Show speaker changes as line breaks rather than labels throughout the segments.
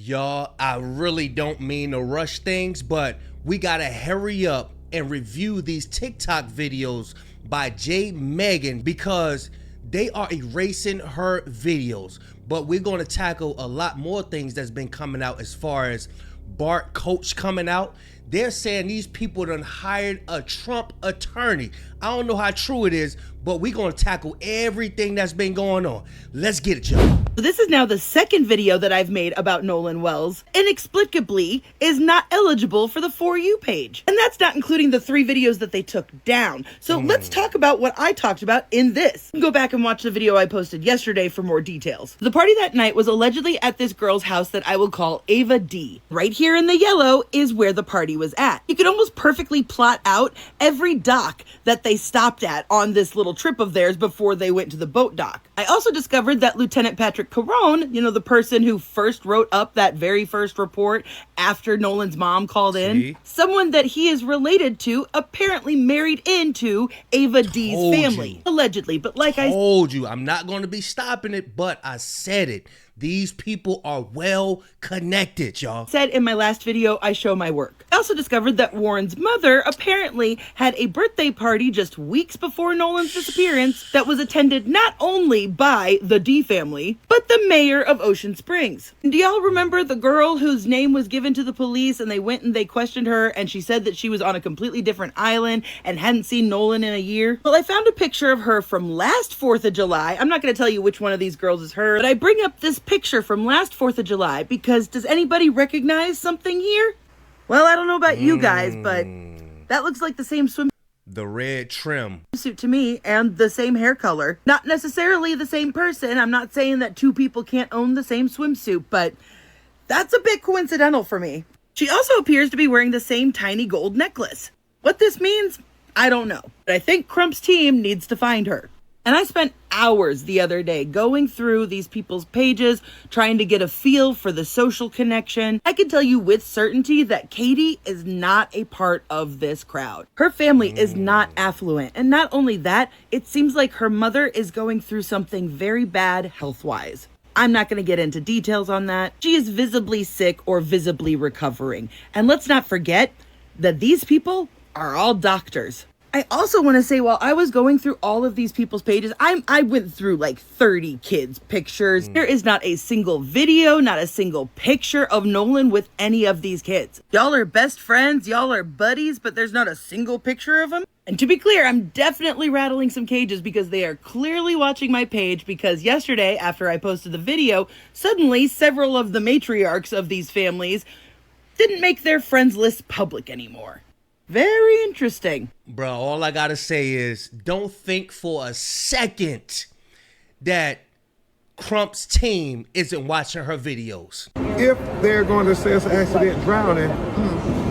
Y'all, I really don't mean to rush things, but we gotta hurry up and review these TikTok videos by J. Megan because they are erasing her videos. But we're gonna tackle a lot more things that's been coming out as far as Bart Coach coming out. They're saying these people done hired a Trump attorney. I don't know how true it is, but we're gonna tackle everything that's been going on. Let's get it, y'all.
This is now the second video that I've made about Nolan Wells inexplicably is not eligible for the For You page. And that's not including the 3 videos that they took down. So let's talk about what I talked about in this. Go back and watch the video I posted yesterday for more details. The party that night was allegedly at this girl's house that I will call Ava D. Right here in the yellow is where the party was at. You could almost perfectly plot out every dock that they stopped at on this little trip of theirs before they went to the boat dock. I also discovered that Lieutenant Patrick Carone, you know, the person who first wrote up that very first report after Nolan's mom called in, someone that he is related to apparently married into Ava D's family. Allegedly, but like I
told you, I'm not going to be stopping it, but I said it. These people are well connected, y'all.
Said in my last video, I show my work. I also discovered that Warren's mother apparently had a birthday party just weeks before Nolan's disappearance that was attended not only by the D family, but the mayor of Ocean Springs. Do y'all remember the girl whose name was given to the police and they went and they questioned her and she said that she was on a completely different island and hadn't seen Nolan in a year? Well, I found a picture of her from last 4th of July. I'm not going to tell you which one of these girls is her, but I bring up this picture from last 4th of July because does anybody recognize something here? Well, I don't know about you guys, but that looks like the same swimsuit.
The red trim
Suit to me, and the same hair color. Not necessarily the same person. I'm not saying that 2 people can't own the same swimsuit, but that's a bit coincidental for me. She also appears to be wearing the same tiny gold necklace. What this means, I don't know. But I think Crump's team needs to find her. And I spent hours the other day going through these people's pages, trying to get a feel for the social connection. I can tell you with certainty that Katie is not a part of this crowd. Her family is not affluent. And not only that, it seems like her mother is going through something very bad health-wise. I'm not going to get into details on that. She is visibly sick or visibly recovering. And let's not forget that these people are all doctors. I also want to say, while I was going through all of these people's pages, I went through like 30 kids' pictures. There is not a single video, not a single picture of Nolan with any of these kids. Y'all are best friends, y'all are buddies, but there's not a single picture of them. And to be clear, I'm definitely rattling some cages because they are clearly watching my page because yesterday, after I posted the video, suddenly several of the matriarchs of these families didn't make their friends list public anymore. Very interesting.
Bro, all I gotta say is don't think for a second that Crump's team isn't watching her videos.
If they're going to say it's an accident drowning,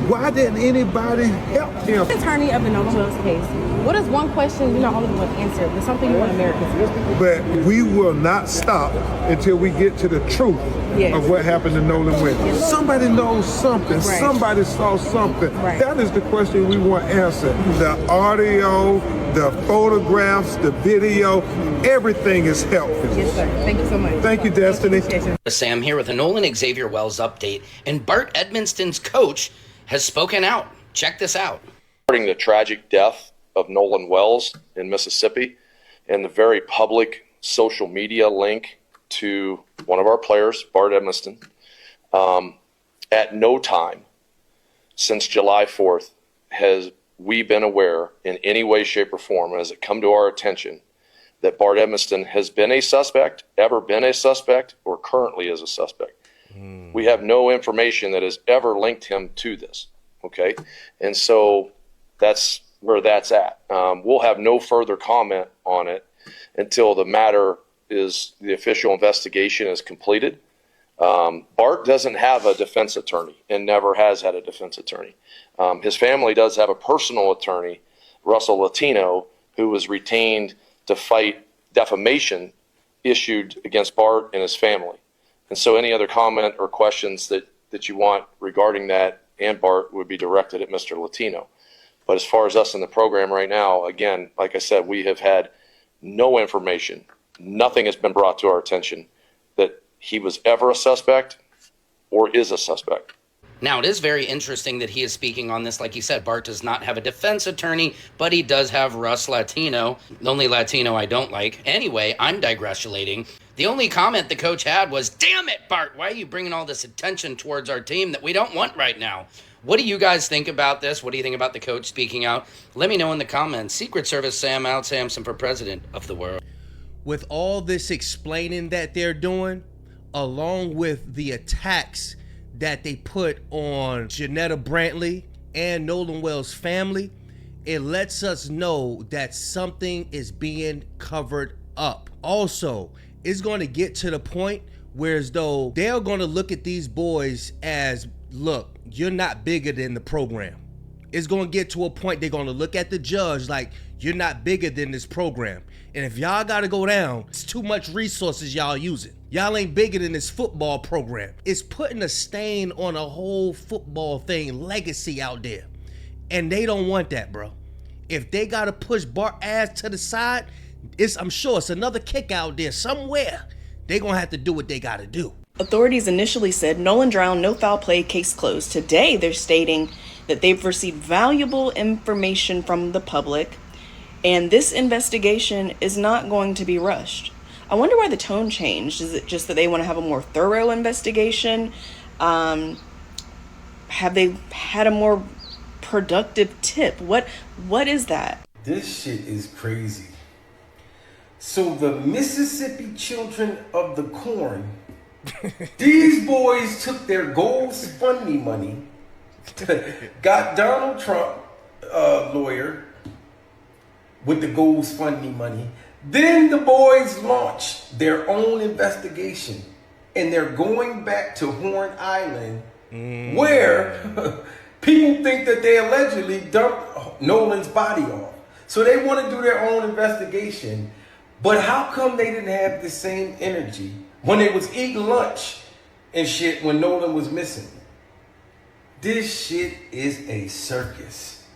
why didn't anybody help him?
Attorney of the Nolan Wells case, what is one question you know all of them want answered, but something you want Americans to know?
But we will not stop until we get to the truth of what happened to Nolan Wells. Somebody knows something. Somebody saw something. That is the question we want answered. The audio, the photographs, the video, everything is helpful.
Yes, sir. Thank you so much.
Thank you, Destiny.
Sam here with a Nolan Xavier Wells update, and Bart Edmonston's coach has spoken out. Check this out.
Regarding the tragic death of Nolan Wells in Mississippi and the very public social media link to one of our players, Bart Edmonston, at no time since July 4th has we been aware in any way, shape, or form, has it come to our attention that Bart Edmonston has been a suspect, ever been a suspect, or currently is a suspect. We have no information that has ever linked him to this, okay? And so that's where that's at. We'll have no further comment on it until the matter is, the official investigation is completed. Bart doesn't have a defense attorney and never has had a defense attorney. His family does have a personal attorney, Russell Latino, who was retained to fight defamation issued against Bart and his family. And so any other comment or questions that you want regarding that and Bart would be directed at Mr. Latino. But as far as us in the program right now, again, like I said, we have had no information. Nothing has been brought to our attention that he was ever a suspect or is a suspect.
Now, it is very interesting that he is speaking on this. Like he said, Bart does not have a defense attorney, but he does have Russ Latino, the only Latino I don't like. Anyway, I'm digressulating. The only comment the coach had was, "Damn it, Bart, why are you bringing all this attention towards our team that we don't want right now?" What do you guys think about this? What do you think about the coach speaking out? Let me know in the comments. Secret Service Sam out Samson for president of the world.
With all this explaining that they're doing, along with the attacks that they put on Janetta Brantley and Nolan Wells' family, it lets us know that something is being covered up. Also, it's going to get to the point where as though they're going to look at these boys as, look, you're not bigger than the program. It's going to get to a point they're going to look at the judge like, you're not bigger than this program. And if y'all got to go down, it's too much resources y'all using. Y'all ain't bigger than this football program. It's putting a stain on a whole football thing, legacy out there. And they don't want that, bro. If they got to push Bart ass to the side, I'm sure it's another kick out there somewhere. They going to have to do what they got to do.
Authorities initially said Nolan drowned, no foul play, case closed. Today, they're stating that they've received valuable information from the public, and this investigation is not going to be rushed. I wonder why the tone changed. Is it just that they want to have a more thorough investigation? Have they had a more productive tip? What is that?
This shit is crazy. So the Mississippi Children of the Corn, these boys took their Goals Fund Me money, got Donald Trump, lawyer, with the Goals Fund Me money. Then the boys launched their own investigation, and they're going back to Horn Island, where people think that they allegedly dumped Nolan's body off. So they want to do their own investigation. But how come they didn't have the same energy when they was eating lunch and shit when Nolan was missing? This shit is a circus.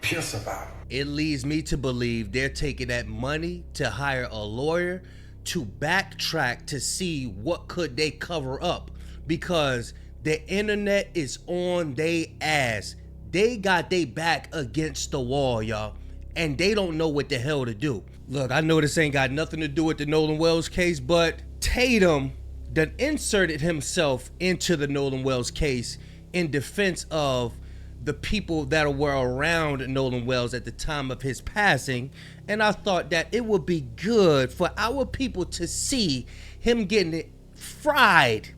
Pure survival.
It leads me to believe they're taking that money to hire a lawyer to backtrack to see what could they cover up, because the internet is on they ass. They got they back against the wall, y'all, and they don't know what the hell to do. Look, I know this ain't got nothing to do with the Nolan Wells case, but Tatum done inserted himself into the Nolan Wells case in defense of the people that were around Nolan Wells at the time of his passing. And I thought that it would be good for our people to see him getting it fried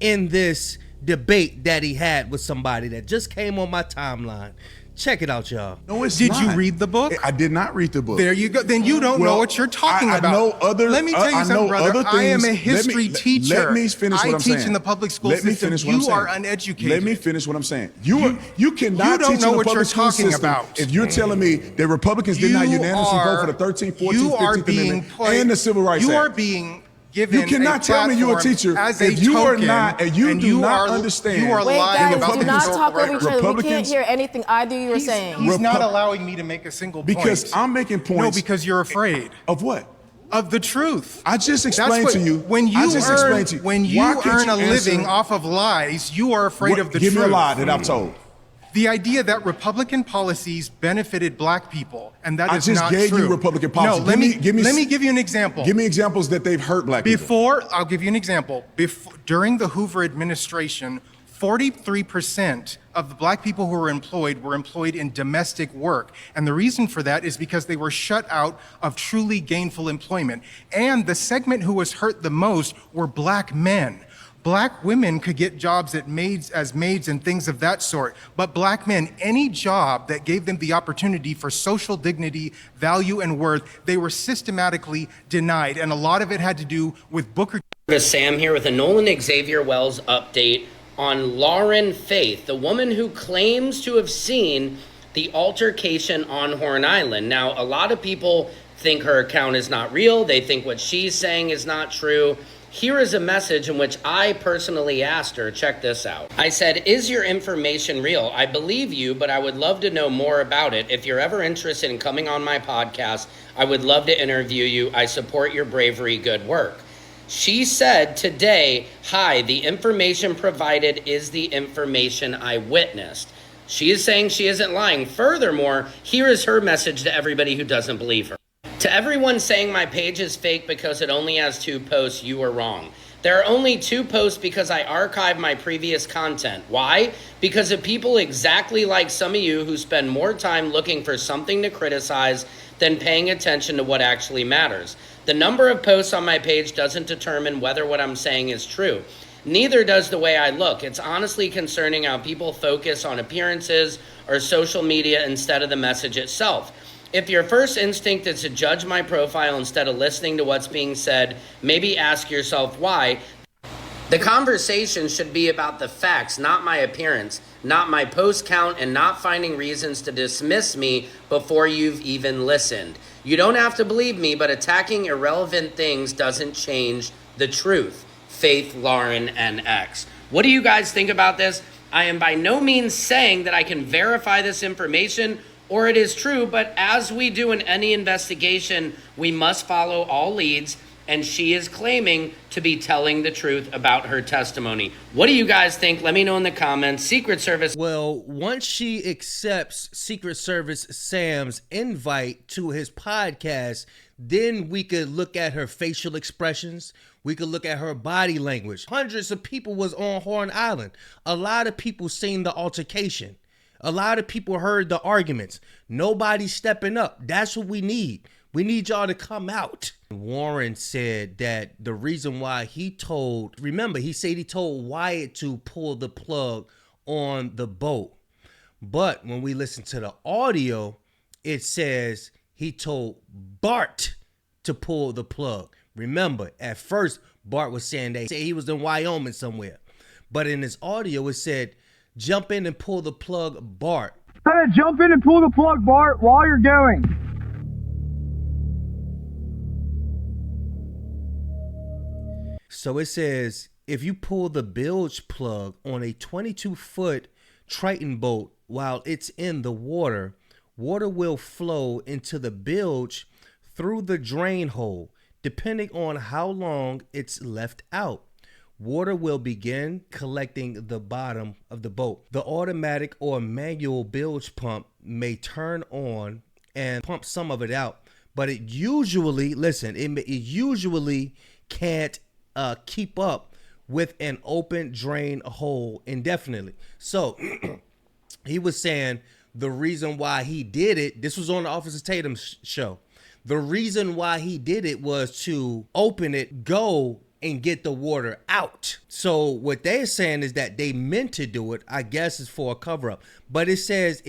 in this debate that he had with somebody that just came on my timeline. Check it out, y'all.
No, it's
Did
not.
you read the book?
I did not read the book.
There you go. Then you don't know what you're talking about.
I know other.
Let me tell you something, brother. I am a history teacher.
Let me finish what I'm saying.
I teach in the public school
system.
system. You are uneducated.
Let me finish what I'm saying. You cannot
don't
teach
know
in the
what
public
you're
school
talking
system
about.
if you're telling me that Republicans did not unanimously vote for the 13th, 14th, 15th Amendment and the Civil Rights Act.
You are being given.
You cannot tell me you're a teacher if you are not, and you do not understand.
You are
Wait,
lying
guys,
about
do
the
not
historical
talk over each other. We can't
Republicans-
hear anything either you are saying.
He's not allowing me to make a single point.
Because I'm making points.
No, because you're afraid.
Of what?
Of the truth.
I just explained to you.
When you earn a
answer-
living off of lies, you are afraid of the truth.
Give me a lie that I've told.
The idea that Republican policies benefited black people, and that is
I just
not
gave
true.
you Republican policies.
No, let me give you an example.
Give me examples that they've hurt black people.
I'll give you an example. During the Hoover administration, 43% of the black people who were employed in domestic work. And the reason for that is because they were shut out of truly gainful employment. And the segment who was hurt the most were black men. Black women could get jobs as maids and things of that sort. But black men, any job that gave them the opportunity for social dignity, value, and worth, they were systematically denied. And a lot of it had to do with Booker.
Sam here with a Nolan Xavier Wells update on Lauren Faith, the woman who claims to have seen the altercation on Horn Island. Now, a lot of people think her account is not real. They think what she's saying is not true. Here is a message in which I personally asked her. Check this out. I said, "Is your information real? I believe you, but I would love to know more about it. If you're ever interested in coming on my podcast, I would love to interview you. I support your bravery, good work." She said today, "Hi, the information provided is the information I witnessed." She is saying she isn't lying. Furthermore, here is her message to everybody who doesn't believe her. To everyone saying my page is fake because it only has 2 posts, you are wrong. There are only 2 posts because I archive my previous content. Why? Because of people exactly like some of you who spend more time looking for something to criticize than paying attention to what actually matters. The number of posts on my page doesn't determine whether what I'm saying is true. Neither does the way I look. It's honestly concerning how people focus on appearances or social media instead of the message itself. If your first instinct is to judge my profile instead of listening to what's being said, maybe ask yourself why. The conversation should be about the facts, not my appearance, not my post count, and not finding reasons to dismiss me before you've even listened. You don't have to believe me, but attacking irrelevant things doesn't change the truth. Faith, Lauren, and X. What do you guys think about this? I am by no means saying that I can verify this information or it is true, but as we do in any investigation, we must follow all leads, and she is claiming to be telling the truth about her testimony. What do you guys think? Let me know in the comments. Secret Service.
Well, once she accepts Secret Service Sam's invite to his podcast, then we could look at her facial expressions. We could look at her body language. Hundreds of people was on Horn Island. A lot of people seen the altercation. A lot of people heard the arguments. Nobody's stepping up. That's what we need. We need y'all to come out. Warren said that the reason why he told Wyatt to pull the plug on the boat. But when we listen to the audio, it says he told Bart to pull the plug. Remember, at first, Bart was saying that he was in Wyoming somewhere. But in his audio, it said, jump in and pull the plug, Bart.
Jump in and pull the plug, Bart, while you're going.
So it says, if you pull the bilge plug on a 22-foot Triton boat while it's in the water, water will flow into the bilge through the drain hole, depending on how long it's left out. Water will begin collecting the bottom of the boat. The automatic or manual bilge pump may turn on and pump some of it out, but it usually, it usually can't keep up with an open drain hole indefinitely. So he was saying the reason why he did it, this was on the Officer Tatum's show. The reason why he did it was to open it, go and get the water out. So what they're saying is that they meant to do it. I guess it's for a cover up, but it says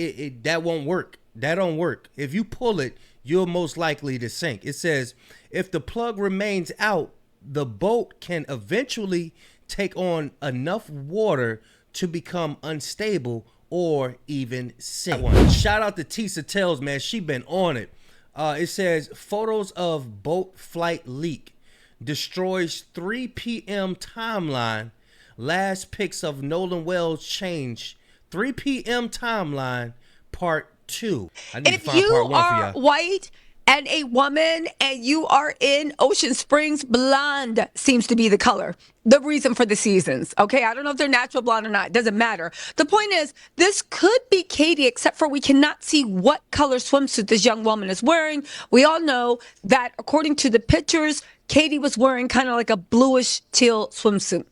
that won't work. That don't work. If you pull it, you're most likely to sink. It says if the plug remains out, the boat can eventually take on enough water to become unstable or even sink. Shout out to Tisa Tells, man. She been on it. It says photos of boat flight leak. Destroys 3 p.m. timeline. Last pics of Nolan Wells change. 3 p.m. timeline, part 2. I need to find part 1 for y'all.
If you are white and a woman and you are in Ocean Springs, blonde seems to be the color. The reason for the seasons. Okay, I don't know if they're natural blonde or not. It doesn't matter. The point is, this could be Katie, except for we cannot see what color swimsuit this young woman is wearing. We all know that according to the pictures, Katie was wearing kind of like a bluish teal swimsuit.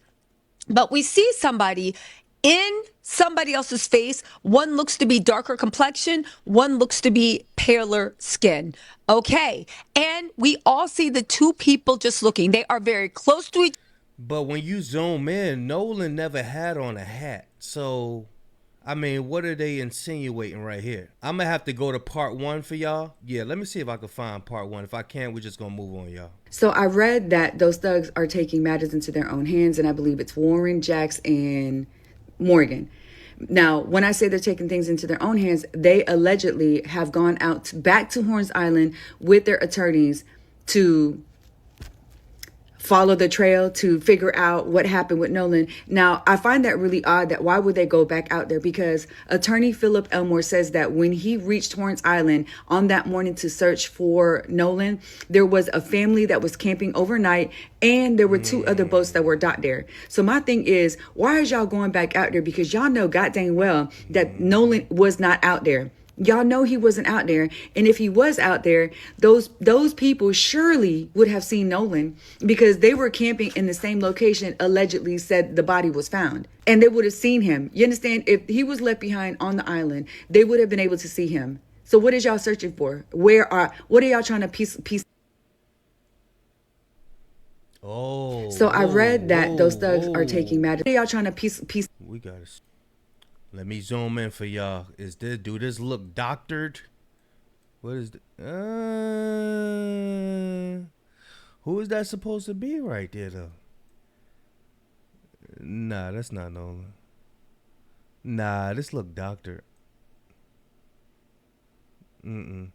But we see somebody in somebody else's face. One looks to be darker complexion. One looks to be paler skin. Okay. And we all see the 2 people just looking. They are very close to each other.
But when you zoom in, Nolan never had on a hat. So, I mean, what are they insinuating right here? I'm going to have to go to part 1 for y'all. Yeah, let me see if I can find part 1. If I can, we're just going to move on, y'all.
So I read that those thugs are taking matters into their own hands, and I believe it's Warren, Jax, and Morgan. Now, when I say they're taking things into their own hands, they allegedly have gone out back to Horns Island with their attorneys to follow the trail to figure out what happened with Nolan. Now, I find that really odd that why would they go back out there? Because attorney Philip Elmore says that when he reached Torrance Island on that morning to search for Nolan, there was a family that was camping overnight and there were 2 other boats that were docked there. So my thing is, why is y'all going back out there? Because y'all know god dang well that Nolan was not out there. Y'all know he wasn't out there. And if he was out there, those people surely would have seen Nolan because they were camping in the same location allegedly said the body was found. And they would have seen him. You understand? If he was left behind on the island, they would have been able to see him. So what is y'all searching for? What are y'all trying to piece?
Oh.
So I read that those thugs are taking matters. What are y'all trying to piece?
We got it. Let me zoom in for y'all. Do this look doctored? What is who is that supposed to be right there though? Nah, that's not Nolan. Nah, this look doctored. And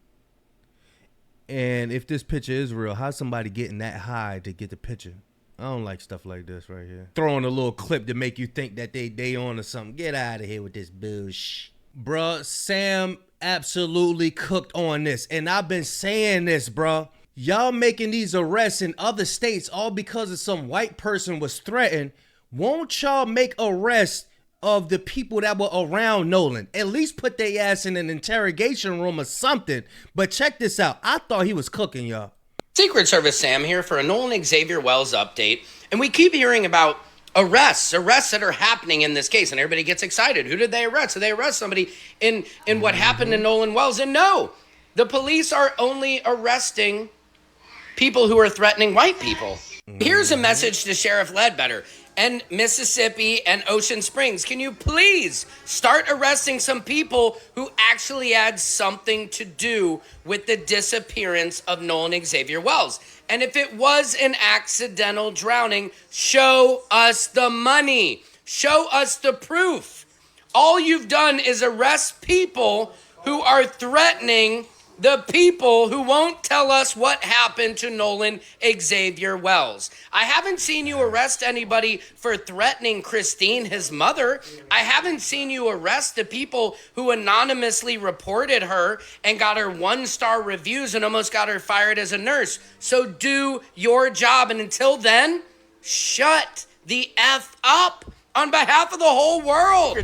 if this picture is real, how's somebody getting that high to get the picture? I don't like stuff like this right here. Throwing a little clip to make you think that they on or something. Get out of here with this bullshit. Bruh, Sam absolutely cooked on this. And I've been saying this, bruh. Y'all making these arrests in other states all because of some white person was threatened. Won't y'all make arrests of the people that were around Nolan? At least put their ass in an interrogation room or something. But check this out. I thought he was cooking, y'all.
Secret Service Sam here for a Nolan Xavier Wells update. And we keep hearing about arrests that are happening in this case. And everybody gets excited. Who did they arrest? Did they arrest somebody in what happened to Nolan Wells? And no, the police are only arresting people who are threatening white people. Here's a message to Sheriff Ledbetter and Mississippi and Ocean Springs. Can you please start arresting some people who actually had something to do with the disappearance of Nolan Xavier Wells? And if it was an accidental drowning, show us the money. Show us the proof. All you've done is arrest people who are threatening the people who won't tell us what happened to Nolan Xavier Wells. I haven't seen you arrest anybody for threatening Christine, his mother. I haven't seen you arrest the people who anonymously reported her and got her 1-star reviews and almost got her fired as a nurse. So do your job. And until then, shut the F up on behalf of the whole world.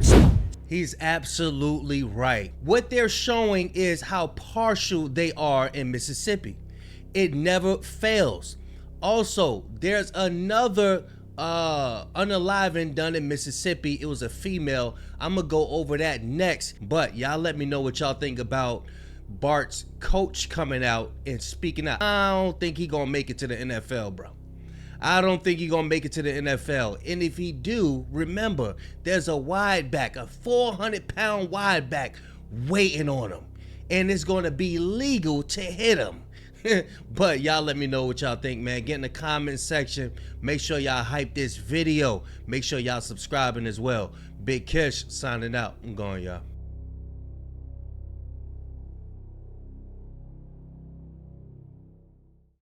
He's absolutely right. What they're showing is how partial they are in Mississippi. It never fails. Also, there's another unaliving done in Mississippi. It was a female. I'm gonna go over that next, but y'all let me know what y'all think about Bart's coach coming out and speaking out. I don't think he gonna make it to the NFL, bro. I don't think he's going to make it to the NFL. And if he do, remember, there's a wide back, a 400-pound wide back waiting on him. And it's going to be legal to hit him. But y'all let me know what y'all think, man. Get in the comment section. Make sure y'all hype this video. Make sure y'all subscribing as well. Big Kish signing out. I'm going, y'all.